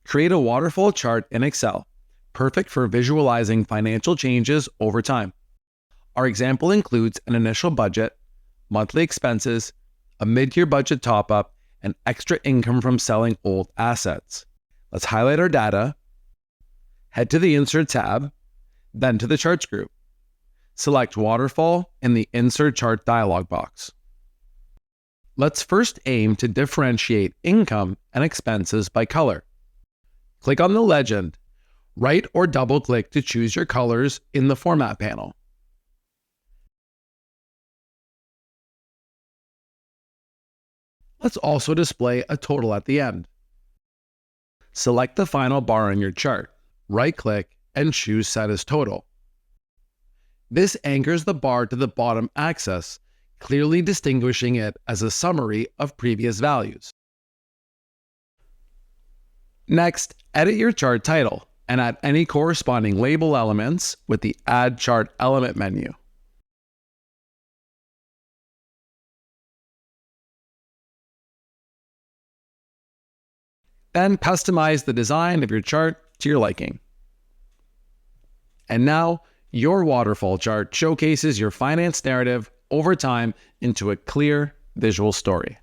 Create a waterfall chart in Excel, perfect for visualizing financial changes over time. Our example includes an initial budget, monthly expenses, a mid-year budget top-up, and extra income from selling old assets. Let's highlight our data, head to the Insert tab, then to the Charts group. Select Waterfall in the Insert Chart dialog box. Let's first aim to differentiate income and expenses by color. Click on the legend, right or double-click to choose your colors in the Format panel. Let's also display a total at the end. Select the final bar on your chart, right-click, and choose Set as Total. This anchors the bar to the bottom axis, clearly distinguishing it as a summary of previous values. Next, edit your chart title and add any corresponding label elements with the Add Chart Element menu. Then customize the design of your chart to your liking. And now, your waterfall chart showcases your finance narrative over time into a clear visual story.